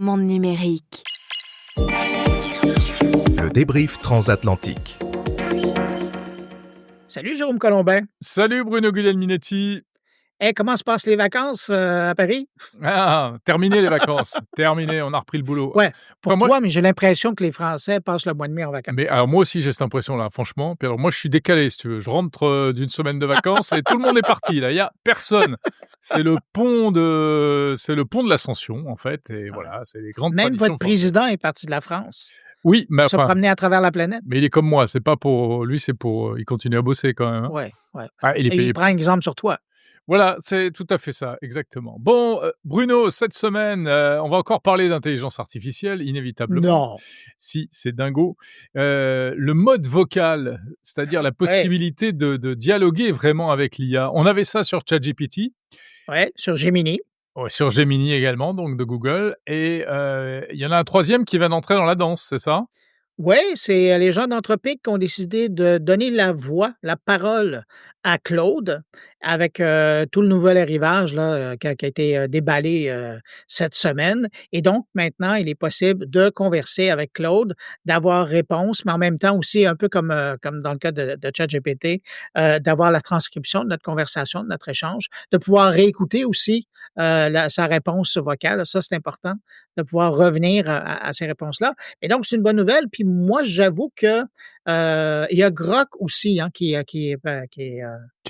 Monde numérique. Le débrief transatlantique. Salut Jérôme Colombin. Salut Bruno Guglielminetti. Hey, comment se passent les vacances à Paris? Ah, terminé les vacances. Terminé, on a repris le boulot. Ouais, pour Enfin, toi, mais j'ai l'impression que les Français passent le mois de mai en vacances. Mais alors moi aussi j'ai cette impression-là, franchement. Puis alors moi je suis décalé, si tu veux. Je rentre d'une semaine de vacances et tout le monde est parti. Là, il y a personne. C'est le pont de l'Ascension en fait. Et voilà, c'est les grandes Même traditions votre président est parti de la France. Oui, mais Se enfin, promener à travers la planète. mais il est comme moi. C'est pas pour lui, c'est pour. Il continue à bosser quand même. Hein. Ouais. Ah, il est Et payé. il prend exemple sur toi. Voilà, c'est tout à fait ça, exactement. Bon, Bruno, cette semaine, on va encore parler d'intelligence artificielle, inévitablement. Non. Si, c'est dingo. Le mode vocal, c'est-à-dire la possibilité de dialoguer vraiment avec l'IA. On avait ça sur ChatGPT. Ouais, sur Gemini. Ouais, sur Gemini également, donc de Google. Et il y en a un troisième qui vient d'entrer dans la danse, c'est ça? Oui, c'est les gens d'Anthropic qui ont décidé de donner la voix, la parole à Claude avec tout le nouvel arrivage là, qui a été déballé cette semaine. Et donc, maintenant, il est possible de converser avec Claude, d'avoir réponse, mais en même temps aussi, un peu comme dans le cas de ChatGPT, d'avoir la transcription de notre conversation, de notre échange, de pouvoir réécouter aussi sa réponse vocale. Ça, c'est important, de pouvoir revenir à ces réponses-là. Et donc, c'est une bonne nouvelle. Puis moi, j'avoue que il y a Grok aussi qui est Qui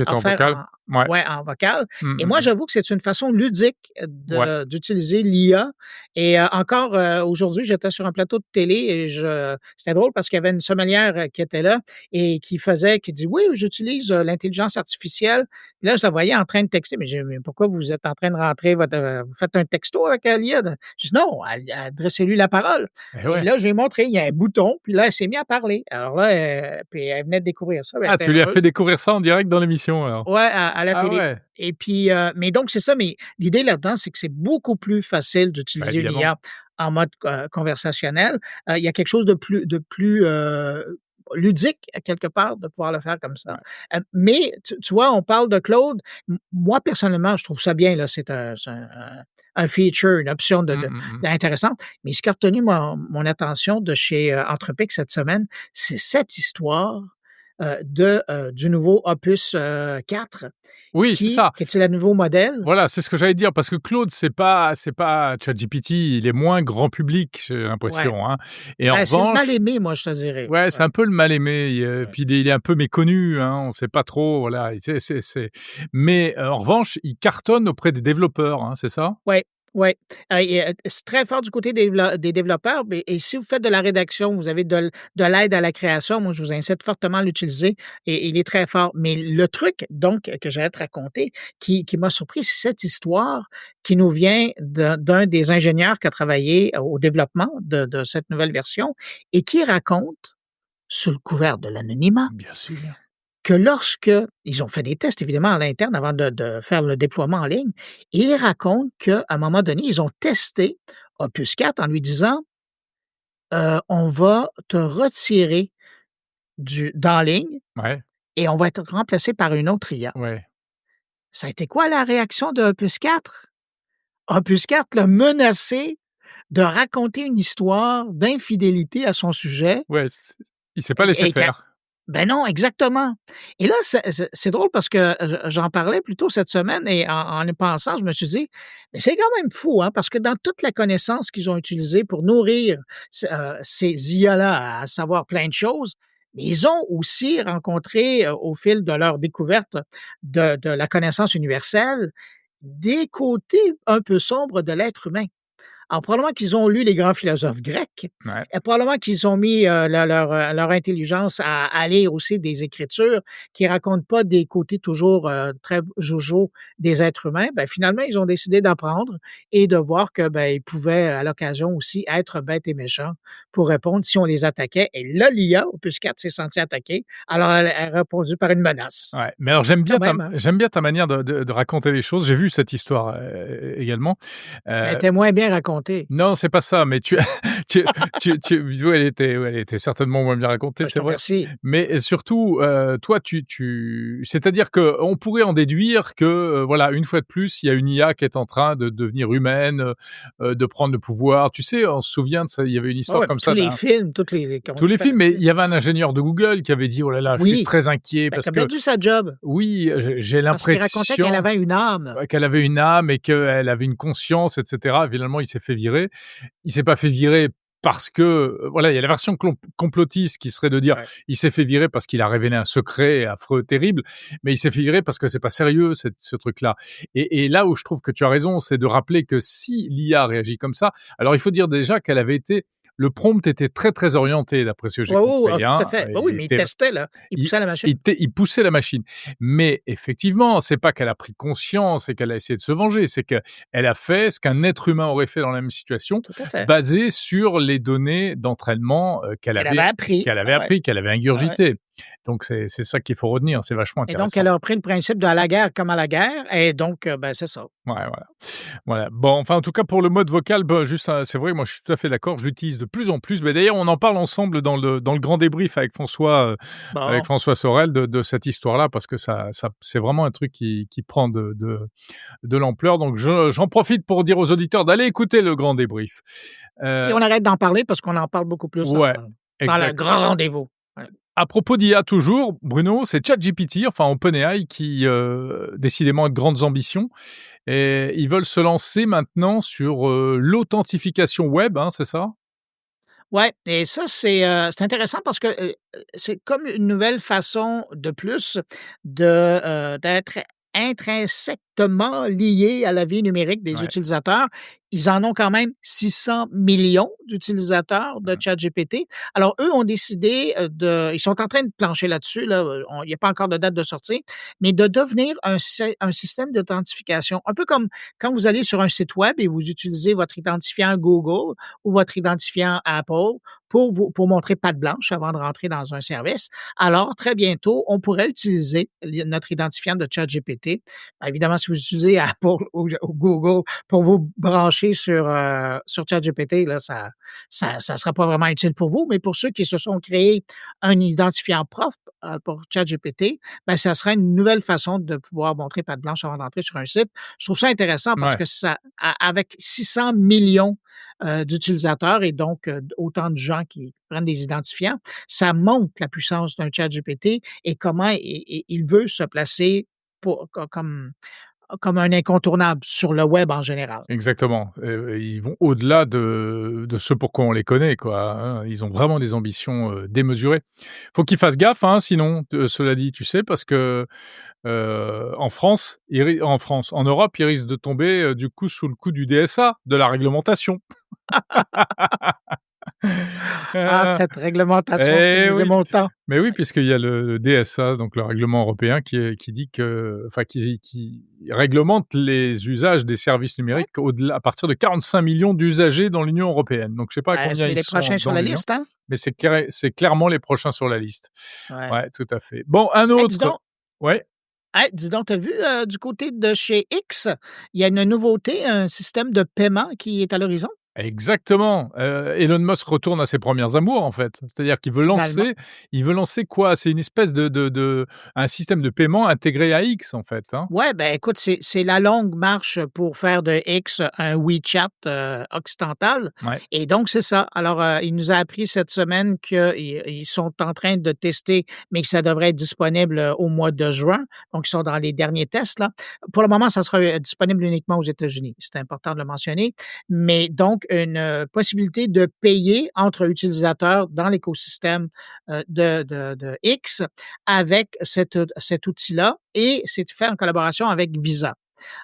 est en offert vocal? Ouais. en vocal. Mmh, Et mmh, moi, mmh. j'avoue que c'est une façon ludique d'utiliser l'IA. Et encore aujourd'hui, j'étais sur un plateau de télé et c'était drôle parce qu'il y avait une sommelière qui était là et qui dit oui, j'utilise l'intelligence artificielle. Puis là, je la voyais en train de texter. Mais pourquoi vous êtes en train de rentrer vous faites un texto avec l'IA? Je dis non, adressez-lui la parole. Eh ouais. Et là, je lui ai montré, il y a un bouton, puis là, elle s'est mise à parler. Alors là, puis elle venait de découvrir ça. Elle Ah, était tu lui as heureuse. fait découvrir ça en direct dans l'émission alors? Ouais, à la Ah télé. ouais, Et puis, mais donc, c'est ça, mais l'idée là-dedans, c'est que c'est beaucoup plus facile d'utiliser évidemment. l'IA en mode conversationnel. Il y a quelque chose de plus ludique, à quelque part, de pouvoir le faire comme ça. Ouais. Mais tu vois, on parle de Claude. Moi, personnellement, je trouve ça bien, là. C'est un feature, une option Mmh, mmh, mmh. intéressante. Mais ce qui a retenu mon attention de chez Anthropic cette semaine, c'est cette histoire du nouveau Opus 4 Oui, c'est ça. qui est le nouveau modèle. Voilà, c'est ce que j'allais dire parce que Claude, c'est pas ChatGPT, il est moins grand public, j'ai Ouais. l'impression, hein. Et en C'est le revanche, mal aimé, moi, je te dirais. ouais, c'est un peu le mal aimé, Ouais. puis il est un peu méconnu, hein, on sait pas trop, voilà, et mais en revanche, il cartonne auprès des développeurs, hein, c'est ça? Ouais, ouais. C'est très fort du côté des développeurs, et si vous faites de la rédaction, vous avez de l'aide à la création, moi, je vous incite fortement à l'utiliser et il est très fort. Mais le truc, donc, que j'allais te raconter, qui m'a surpris, c'est cette histoire qui nous vient d'un des ingénieurs qui a travaillé au développement de cette nouvelle version et qui raconte, sous le couvert de l'anonymat, Bien sûr. que lorsque ils ont fait des tests évidemment à l'interne avant de faire le déploiement en ligne, et ils racontent qu'à un moment donné, ils ont testé Opus 4 en lui disant, «On va te retirer d'en ligne Ouais, et on va être remplacé par une autre IA». ouais. Ça a été quoi la réaction de Opus 4? Opus 4 l'a menacé de raconter une histoire d'infidélité à son sujet Ouais, il s'est pas laissé et faire. ben non, exactement. Et là, c'est drôle parce que j'en parlais plus tôt cette semaine et en y pensant, je me suis dit: «Mais c'est quand même fou, hein», parce que dans toute la connaissance qu'ils ont utilisée pour nourrir ces IA-là, à savoir plein de choses, mais ils ont aussi rencontré, au fil de leur découverte de la connaissance universelle, des côtés un peu sombres de l'être humain. Alors, probablement qu'ils ont lu les grands philosophes grecs Ouais. et probablement qu'ils ont mis, leur intelligence à lire aussi des écritures qui racontent pas des côtés toujours, très jojo des êtres humains. Ben, finalement, ils ont décidé d'apprendre et de voir que, ben, ils pouvaient, à l'occasion aussi, être bêtes et méchants pour répondre si on les attaquait. Et là, l'IA, Opus 4, s'est sentie attaquée. Alors elle a répondu par une menace. Ouais, mais alors Quand même, hein. j'aime bien ta manière de raconter les choses. J'ai vu cette histoire, également. Elle était moins bien racontée. racontée. Non, c'est pas ça, mais oui, elle était certainement moins bien racontée, Bah, je c'est te vrai. remercie. Mais surtout, toi, c'est-à-dire qu'on pourrait en déduire que, voilà, une fois de plus, il y a une IA qui est en train de devenir humaine, de prendre le pouvoir. Tu sais, on se souvient de ça, il y avait une Ouais, histoire ouais, comme mais tous ça les d'un films, toutes les qu'on tous les fait films, mais il là-dessus. y avait un ingénieur de Google qui avait dit: «Oh là là, je suis Oui, très inquiet ben, parce qui a que» perdu sa job oui, j'ai parce qu'il racontait qu'elle l'impression avait une âme. ouais, qu'elle avait une âme et qu'elle avait une conscience et cetera. Finalement, il s'est fait virer. Il s'est pas fait virer parce que, voilà, il y a la version complotiste qui serait de dire: Ouais. «Il s'est fait virer parce qu'il a révélé un secret affreux, terrible», mais il s'est fait virer parce que c'est pas sérieux ce truc-là et là où je trouve que tu as raison, c'est de rappeler que si l'IA réagit comme ça, alors il faut dire déjà qu'elle avait été le prompt était très, très orienté d'après ce que j'ai Ouais, ouais, ah, compris, tout à hein. fait. Bah, oui, Il mais il était testait là, il il poussait la machine. il poussait la machine. Mais effectivement, c'est pas qu'elle a pris conscience et qu'elle a essayé de se venger, c'est qu'elle a fait ce qu'un être humain aurait fait dans la même situation, Tout à fait. basé sur les données d'entraînement, Qu'elle avait appris. Ah ouais, qu'elle avait ah ouais. ingurgitées. Donc c'est ça qu'il faut retenir, c'est vachement Et donc intéressant. elle a repris le principe de à la guerre comme à la guerre et donc ben, c'est ça. Ouais, voilà. Voilà. Bon, enfin, en tout cas, pour le mode vocal, bah, juste, c'est vrai, moi, je suis tout à fait d'accord, je l'utilise de plus en plus. Mais d'ailleurs, on en parle ensemble dans le grand débrief avec Bon, François Sorel de cette histoire-là, parce que ça c'est vraiment un truc qui prend de l'ampleur. Donc j'en profite pour dire aux auditeurs d'aller écouter le grand débrief. et Heu, on arrête d'en parler parce qu'on en parle beaucoup plus ouais, dans le exact. grand rendez-vous. Ouais. À propos d'IA toujours, Bruno, c'est ChatGPT, enfin OpenAI qui, décidément a de grandes ambitions et ils veulent se lancer maintenant sur, l'authentification web, hein, c'est ça? Ouais et ça c'est intéressant parce que, c'est comme une nouvelle façon de plus d'être intrinsèquement lié à la vie numérique des Ouais. utilisateurs. Ils en ont quand même 600 millions d'utilisateurs de Mmh. ChatGPT. Alors eux ont décidé, ils sont en train de plancher là-dessus là, il n'y a pas encore de date de sortie, mais de devenir un système d'authentification. Un peu comme quand vous allez sur un site web et vous utilisez votre identifiant Google ou votre identifiant Apple pour montrer patte blanche avant de rentrer dans un service. Alors, très bientôt, on pourrait utiliser notre identifiant de ChatGPT. Évidemment, si vous utilisez Apple ou Google pour vous brancher sur ChatGPT, là, ça sera pas vraiment utile pour vous, mais pour ceux qui se sont créés un identifiant propre, pour ChatGPT, ben, ça sera une nouvelle façon de pouvoir montrer patte blanche avant d'entrer sur un site. Je trouve ça intéressant parce Ouais, que ça avec 600 millions d'utilisateurs et donc autant de gens qui prennent des identifiants, ça montre la puissance d'un ChatGPT et comment il veut se placer comme un incontournable sur le web en général. exactement. Ils vont au-delà de ce pourquoi on les connaît, quoi, hein. Ils ont vraiment des ambitions, démesurées. Faut qu'ils fassent gaffe, hein, sinon, cela dit, tu sais, parce que, en Europe, ils risquent de tomber, du coup, sous le coup du DSA, de la réglementation. Ah, Heu, cette réglementation qui eh nous est oui, montant. mais oui, puisqu'il y a le DSA, donc le règlement européen qui dit que enfin qui réglemente les usages des services Ouais, numériques au-delà à partir de 45 millions d'usagers dans l'Union européenne. Donc je sais pas ben, combien c'est ils les sont prochains sur dans la l'Union, liste, hein? mais c'est clairement les prochains sur la liste. Ouais. Ouais, tout à fait. Bon, un Hey, dis autre donc ouais? dis donc, tu as vu, du côté de chez X, il y a une nouveauté, un système de paiement qui est à l'horizon? Exactement, Elon Musk retourne à ses premières amours, en fait. C'est-à-dire qu'il veut Finalement. lancer quoi? C'est une espèce de un système de paiement intégré à X, en fait, hein? Ouais, ben, écoute, c'est la longue marche pour faire de X un WeChat, occidental Ouais. et donc c'est ça. Alors, il nous a appris cette semaine qu'ils sont en train de tester, mais que ça devrait être disponible, au mois de juin. Donc ils sont dans les derniers tests, là. Pour le moment, ça sera, disponible uniquement aux États-Unis. C'est important de le mentionner, mais donc une, possibilité de payer entre utilisateurs dans l'écosystème, de X avec cet outil-là et c'est fait en collaboration avec Visa.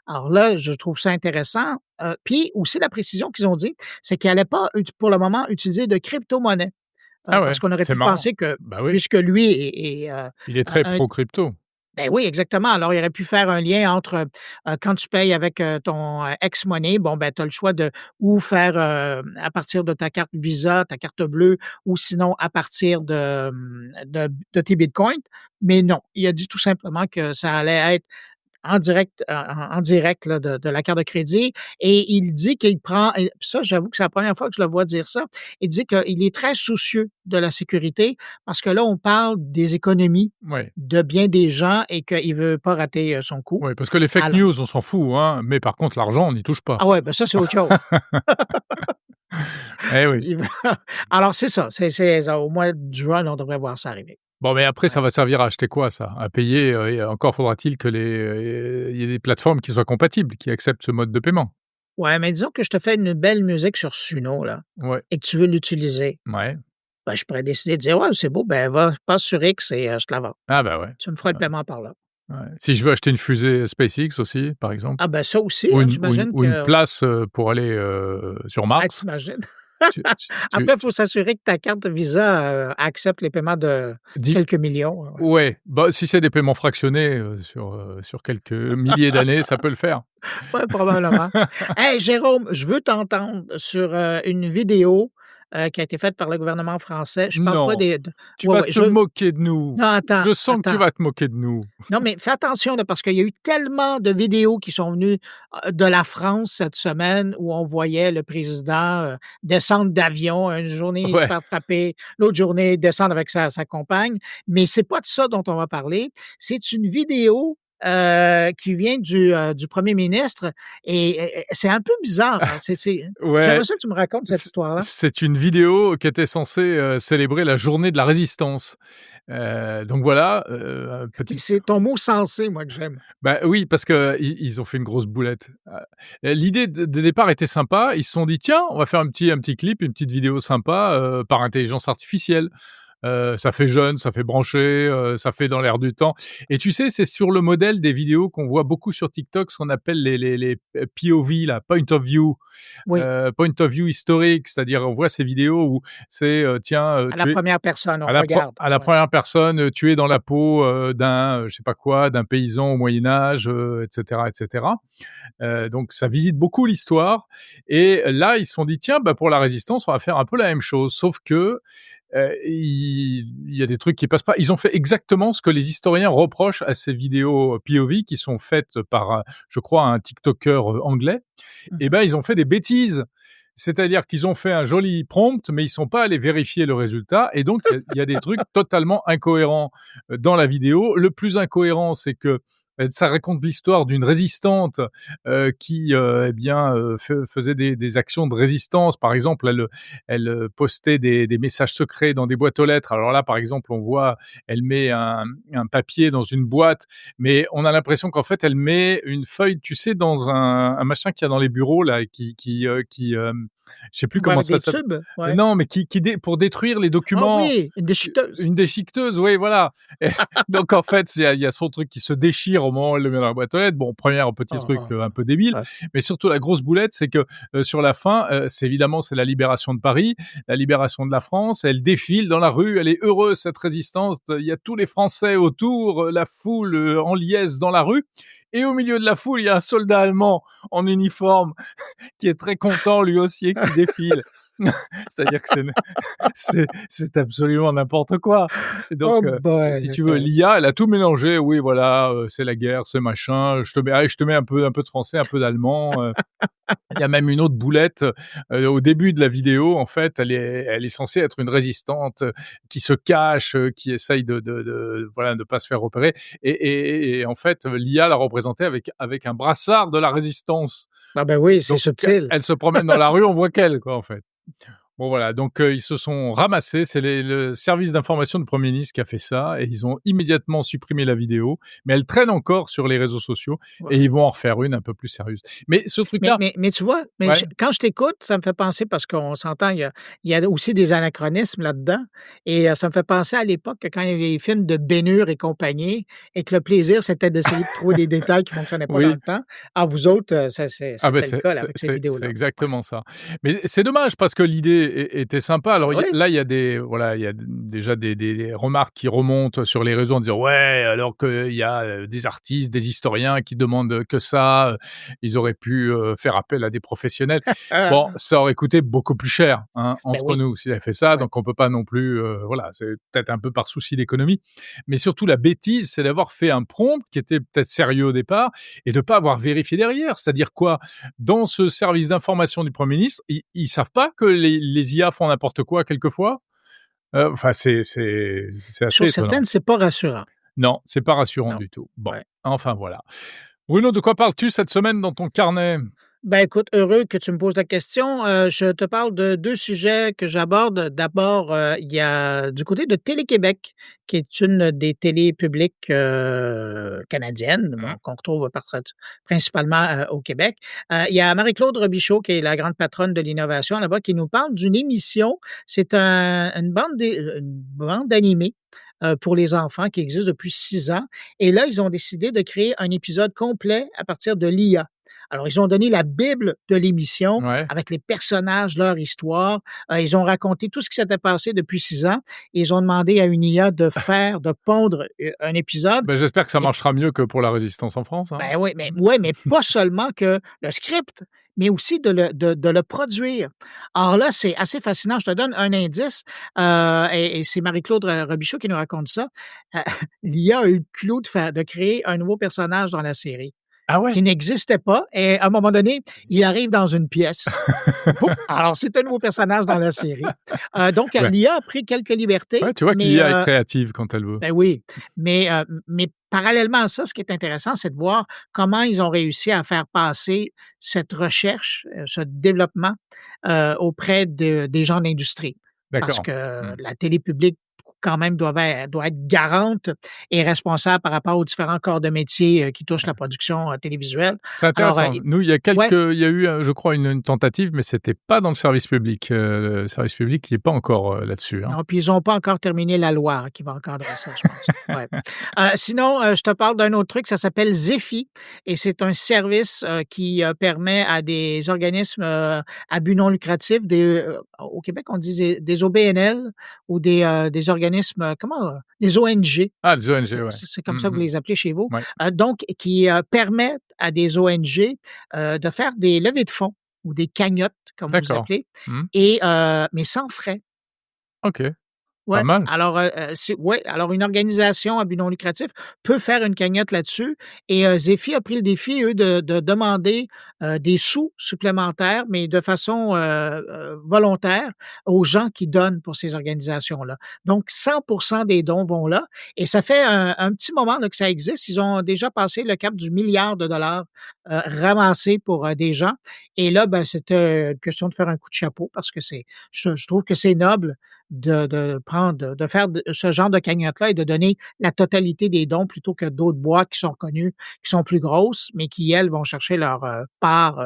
Alors là, je trouve ça intéressant, puis aussi la précision qu'ils ont dit, c'est qu'ils allaient pas pour le moment utiliser de crypto-monnaie, Ah ouais, parce qu'on aurait c'est pu marrant. penser que Bah oui, puisque lui est il est très un pro crypto. ben oui, exactement. Alors, il aurait pu faire un lien entre, quand tu payes avec, ton, X-Money, bon, ben, tu as le choix de ou faire, à partir de ta carte Visa, ta carte bleue ou sinon à partir de tes bitcoins. Mais non, il a dit tout simplement que ça allait être en direct, en direct là, de la carte de crédit et il dit qu'il prend et ça, j'avoue que c'est la première fois que je le vois dire ça. Il dit qu'il est très soucieux de la sécurité parce que là, on parle des économies Ouais. de bien des gens et qu'il veut pas rater, son coup. Ouais, parce que les fake Alors news, on s'en fout, hein, mais par contre l'argent, on n'y touche pas. ah ouais, ben ça, c'est autre chose. Eh oui. Il va alors c'est ça, c'est au mois de juin, on devrait voir ça arriver. Bon, mais après, ça Ouais. va servir à acheter quoi ça? À payer, et encore faudra-t-il que il y ait des plateformes qui soient compatibles, qui acceptent ce mode de paiement. Ouais, mais disons que je te fais une belle musique sur Suno là Ouais, et que tu veux l'utiliser, ouais. ben, je pourrais décider de dire: «Ouais, c'est beau, ben, va passe sur X et je te la vends. Ah bah, ouais, Tu me feras le ouais, paiement par là». ouais. Si je veux acheter une fusée SpaceX aussi, par exemple, Ah ben, ça aussi, ou hein, une j'imagine ou une que place, pour aller, sur ah, Mars, tu imagines? tu tu tu Après, il faut s'assurer que ta carte Visa, accepte les paiements de dis quelques millions, ouais. ouais, bah, si c'est des paiements fractionnés, sur quelques milliers d'années, ça peut le faire. Ouais, probablement. Hey, Jérôme, je veux t'entendre sur, une vidéo, qui a été faite par le gouvernement français. Je parle pas Non, des de tu ouais, vas ouais, te je moquer de nous. non, attends, Je sens que tu attends. vas te moquer de nous. Non, mais fais attention là, parce qu'il y a eu tellement de vidéos qui sont venues, de la France cette semaine où on voyait le président, descendre d'avion, une journée se Ouais. faire frapper, l'autre journée descendre avec sa compagne. Mais c'est pas de ça dont on va parler. C'est une vidéo, qui vient du premier ministre et c'est un peu bizarre, hein. Ouais, J'aimerais ça que tu me racontes cette histoire-là. c'est une vidéo qui était censée, célébrer la journée de la Résistance. Donc voilà, petite C'est ton mot «sensé», moi, que j'aime. bah, oui, parce qu'ils ont fait une grosse boulette. L'idée de départ était sympa. Ils se sont dit: «Tiens, on va faire un petit clip, une petite vidéo sympa, par intelligence artificielle». Ça fait jeune, ça fait branché, ça fait dans l'air du temps et tu sais, c'est sur le modèle des vidéos qu'on voit beaucoup sur TikTok, ce qu'on appelle les POV là, point of view, Oui, point of view historique. C'est-à-dire, on voit ces vidéos où c'est, tiens, à la tu es première personne, on à la pre regarde, à la ouais. première personne, tu es dans la peau, d'un, je sais pas quoi, d'un paysan au Moyen Âge, et cetera et cetera. Donc ça visite beaucoup l'histoire et là, ils se sont dit: «Tiens, bah, pour la Résistance, on va faire un peu la même chose». Sauf que, il y a des trucs qui passent pas. Ils ont fait exactement ce que les historiens reprochent à ces vidéos POV qui sont faites par, je crois, un tiktoker, anglais. Et Mmh. ben, ils ont fait des bêtises. C'est-à-dire qu'ils ont fait un joli prompt, mais ils sont pas allés vérifier le résultat et donc il y a des trucs totalement incohérents, dans la vidéo. Le plus incohérent, c'est que, ça raconte l'histoire d'une résistante, qui, eh bien, faisait des actions de résistance. Par exemple, elle postait des messages secrets dans des boîtes aux lettres. Alors là, par exemple, on voit, elle met un papier dans une boîte, mais on a l'impression qu'en fait, elle met une feuille, tu sais, dans un machin qu'il y a dans les bureaux là, je sais plus Ouais, comment avec ça des s'appelle. tubes, ouais. Non, mais pour détruire les Ah documents. oui, une déchiqueteuse. Une déchiqueteuse, oui, voilà. Et donc en fait, il y a son truc qui se déchire au moment où elle le met dans la boîte aux lettres. Bon, premier petit Ah, truc, ah, un peu débile, ouais. mais surtout la grosse boulette, c'est que, sur la fin, c'est la libération de Paris, la libération de la France. Elle défile dans la rue, elle est heureuse, cette résistance. Il y a tous les Français autour, la foule, en liesse dans la rue et au milieu de la foule, il y a un soldat allemand en uniforme qui est très content lui aussi et qui défile. C'est-à-dire que c'est absolument n'importe quoi. Et donc, Oh boy, si tu veux, OK. l'IA, elle a tout mélangé. Oui, voilà, c'est la guerre, c'est machin. Je te mets un peu de français, un peu d'allemand. Il y a même une autre boulette, au début de la vidéo, en fait, elle est censée être une résistante, qui se cache, qui essaye de voilà, de pas se faire repérer et en fait, l'IA l'a représentée avec un brassard de la résistance. Ah ben oui, c'est Donc subtil. elle se promène dans la rue, on voit qu'elle, quoi, en fait. Bon voilà, donc ils se sont ramassés, c'est le service d'information du Premier ministre qui a fait ça et ils ont immédiatement supprimé la vidéo, mais elle traîne encore sur les réseaux sociaux et Ouais. ils vont en refaire une un peu plus sérieuse. Mais ce Mais truc-là mais mais tu vois, mais ouais, quand je t'écoute, ça me fait penser parce qu'on s'entend, il y a aussi des anachronismes là-dedans et ça me fait penser à l'époque quand il y avait les films de Bénure et compagnie et que le plaisir, c'était d'essayer de trouver des détails qui fonctionnaient pas dans oui. le temps. Alors vous autres, Ah ben c'était le cas là avec ces c'est vidéos-là. Ouais. exactement ça. Mais c'est dommage parce que l'idée était sympa. Alors Oui. là, il y a déjà des remarques qui remontent sur les réseaux en disant: «Ouais, alors qu'il y a, des artistes, des historiens qui demandent que ça, ils auraient pu, faire appel à des professionnels». Bon, ça aurait coûté beaucoup plus cher, hein, Ben entre oui. nous, s'il avait fait ça, Ouais. donc on peut pas non plus, voilà, c'est peut-être un peu par souci d'économie. Mais surtout la bêtise, c'est d'avoir fait un prompt qui était peut-être sérieux au départ et de pas avoir vérifié derrière. C'est-à-dire quoi? Dans ce service d'information du Premier ministre, ils savent pas que les IA font n'importe quoi quelquefois? Enfin, c'est assez Chose étonnant. certaine, c'est pas rassurant. Non, c'est pas rassurant Non. du tout. Bon, Ouais. enfin voilà. Bruno, de quoi parles-tu cette semaine dans ton carnet? Ben, écoute, heureux que tu me poses la question. Je te parle de 2 sujets que j'aborde. D'abord, il y a du côté de Télé-Québec, qui est une des télés publiques, canadiennes, bon, Mmh. qu'on retrouve principalement, au Québec. Il y a Marie-Claude Robichaud, qui est la grande patronne de l'innovation là-bas, qui nous parle d'une émission. C'est une bande animée, pour les enfants qui existe depuis 6 ans et là, ils ont décidé de créer un épisode complet à partir de l'IA. Alors, ils ont donné la bible de l'émission Ouais. avec les personnages, leur histoire. Ils ont raconté tout ce qui s'était passé depuis 6 ans et ils ont demandé à une IA de pondre, un épisode. Ben, j'espère que ça Et marchera mieux que pour la Résistance en France, hein? ben oui, mais ouais, mais pas seulement que le script, mais aussi de le produire. Alors là, c'est assez fascinant. Je te donne un indice, et c'est Marie-Claude Robichaud qui nous raconte ça. Heu, L'IA a eu le culot de créer un nouveau personnage dans la série. Ah ouais? Qui n'existait pas et à un moment donné, il arrive dans une pièce. Boum! Alors c'est un nouveau personnage dans la série. Donc Ouais. l'IA a pris quelques libertés, Ouais, tu vois que mais l'IA est créative quand elle veut. ben oui, mais parallèlement à ça, ce qui est intéressant, c'est de voir comment ils ont réussi à faire passer cette recherche, ce développement, auprès des gens de l'industrie. Parce D'accord. que Mmh. la télé publique, quand même, doit être garante et responsable par rapport aux différents corps de métier, qui touchent la production, télévisuelle. C'est Alors, intéressant. Nous, ouais. il y a eu, je crois une tentative, mais c'était pas dans le service public. Le service public, il est pas encore, là-dessus, hein. Non, puis ils ont pas encore terminé la loi, qui va encadrer ça, je pense. Ouais. Sinon, je te parle d'un autre truc, ça s'appelle Zephy et c'est un service, qui, permet à des organismes, à but non lucratif, au Québec, on dit des OBNL ou des organismes, des ONG. Ah, les ONG, C'est ouais. c'est comme ça que Mmh vous mh. les appelez chez vous. Ouais. Donc qui, permettent à des ONG, de faire des levées de fonds ou des cagnottes, comme vous D'accord. appelez Mmh. et mais sans frais. OK, pas Ouais, mal. alors, alors une organisation à but non lucratif peut faire une cagnotte là-dessus et Zephy a pris le défi, eux, de demander, des sous supplémentaires, mais de façon, volontaire aux gens qui donnent pour ces organisations-là. Donc 100 des dons vont là et ça fait un petit moment, là, que ça existe. Ils ont déjà passé le cap du milliard de dollars, ramassés pour, des gens et là, ben, c'était une question de faire un coup de chapeau parce que je trouve que c'est noble de faire ce genre de cagnotte-là et de donner la totalité des dons plutôt que d'autres boîtes qui sont connues, qui sont plus grosses, mais qui, elles, vont chercher leur, part,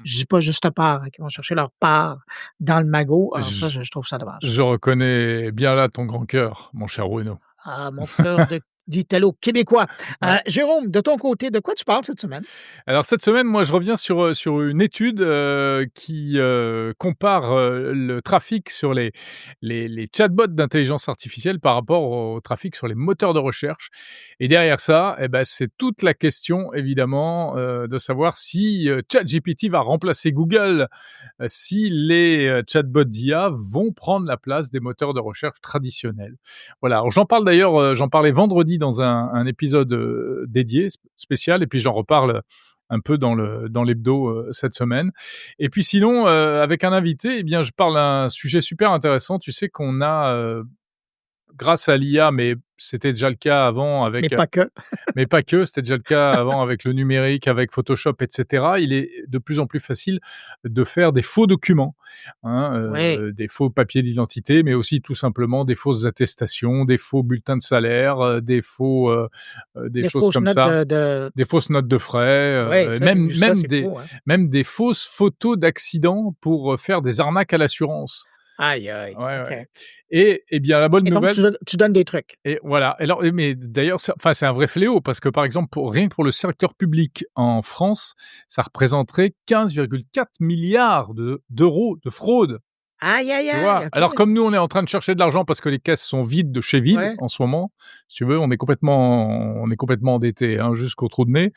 je dis pas juste part, hein, qui vont chercher leur part dans le magot. Alors ça, Je je trouve ça dommage. je reconnais bien là ton grand cœur, mon cher Bruno. Ah, mon cœur d'Italo-Québécois. Ouais. Jérôme, de ton côté, de quoi tu parles cette semaine? Alors cette semaine, moi, je reviens sur une étude, qui, compare, le trafic sur les chatbots d'intelligence artificielle par rapport au trafic sur les moteurs de recherche et derrière ça, et ben, c'est toute la question évidemment, de savoir si, ChatGPT va remplacer Google, si les, chatbots d'IA vont prendre la place des moteurs de recherche traditionnels. Voilà, alors j'en parle d'ailleurs, j'en parlais vendredi dans un épisode, dédié, spécial et puis j'en reparle un peu dans l'hebdo, cette semaine et puis sinon, avec un invité, eh bien, je parle d'un sujet super intéressant. Tu sais qu'on a, grâce à l'IA, mais c'était déjà le cas avant Mais avec, pas que. mais pas que, c'était déjà le cas avant avec le numérique, avec Photoshop et cetera. Il est de plus en plus facile de faire des faux documents, hein, Oui, des faux papiers d'identité, mais aussi tout simplement des fausses attestations, des faux bulletins de salaire, des des choses fausses comme notes ça, de des fausses notes de frais, oui, ça, j'ai vu ça, c'est fou, hein. même des fausses photos d'accidents pour, faire des arnaques à l'assurance. Aïe, aïe, Ouais, OK ouais et bien la bonne et donc nouvelle tu donnes des trucs? et voilà. Alors, mais d'ailleurs, c'est un vrai fléau parce que, par exemple, rien que pour le secteur public en France, ça représenterait 15,4 milliards d'euros de fraude. Aïe, aïe, Tu aïe, vois? Alors OK. comme nous, on est en train de chercher de l'argent parce que les caisses sont vides de chez vide Ouais. en ce moment, si tu veux, on est complètement endettés, hein, jusqu'au trou de nez,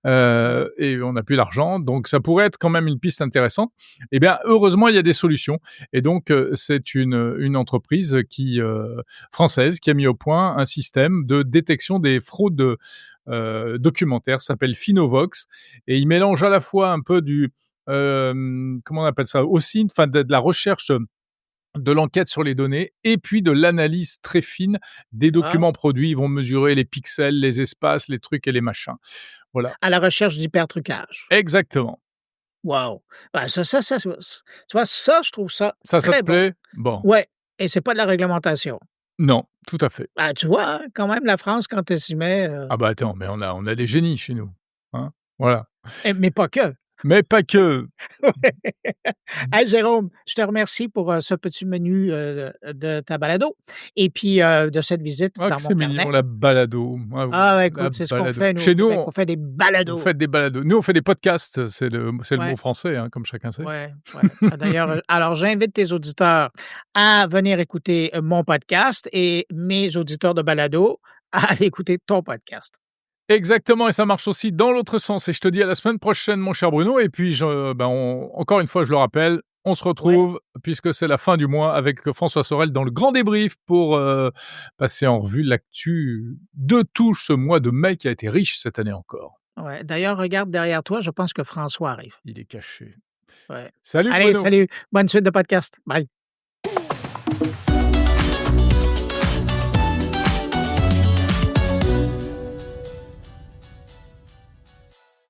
et on n'a plus l'argent, donc ça pourrait être quand même une piste intéressante. Eh bien, heureusement, il y a des solutions et donc c'est une entreprise française qui a mis au point un système de détection des fraudes, documentaires, ça s'appelle Finovox et il mélange à la fois un peu comment on appelle ça? Aussi, enfin de la recherche, de l'enquête sur les données et puis de l'analyse très fine des Wow. documents produits. Ils vont mesurer les pixels, les espaces, les trucs et les machins. Voilà. À la recherche d'hypertrucage. Exactement. Wow! Ben, tu vois, ça, je trouve ça Ça te très bon. plaît? Bon. Ouais, et c'est pas de la réglementation. Non, tout à fait. Ben, tu vois, hein, quand même la France quand elle s'y met, Ah bah, attends, mais on a des génies chez nous, hein, voilà. mais pas que. Mais pas que. Hey Jérôme, je te remercie pour, ce petit menu, de ta balado et puis, de cette visite Ah dans que mon c'est mignon carnet. la balado. Ah oui, Ah ouais, la écoute, c'est ce qu'on balado. fait nous au Chez nous, Québec, on fait des vous balados. faites des balados. Nous, on fait des podcasts, c'est le mot Ouais, français, hein, comme chacun sait. ouais, ouais. Ah d'ailleurs, alors j'invite tes auditeurs à venir écouter, mon podcast et mes auditeurs de balado à aller écouter ton podcast. Exactement et ça marche aussi dans l'autre sens et je te dis à la semaine prochaine mon cher Bruno et puis encore une fois je le rappelle, on se Ouais. retrouve puisque c'est la fin du mois avec François Sorel dans le grand débrief pour, passer en revue l'actu de tout ce mois de mai qui a été riche cette année encore. Ouais, d'ailleurs, regarde derrière toi, je pense que François arrive. Il est caché. Ouais. Salut Allez, Bruno! salut, bonne suite de podcast. Bye.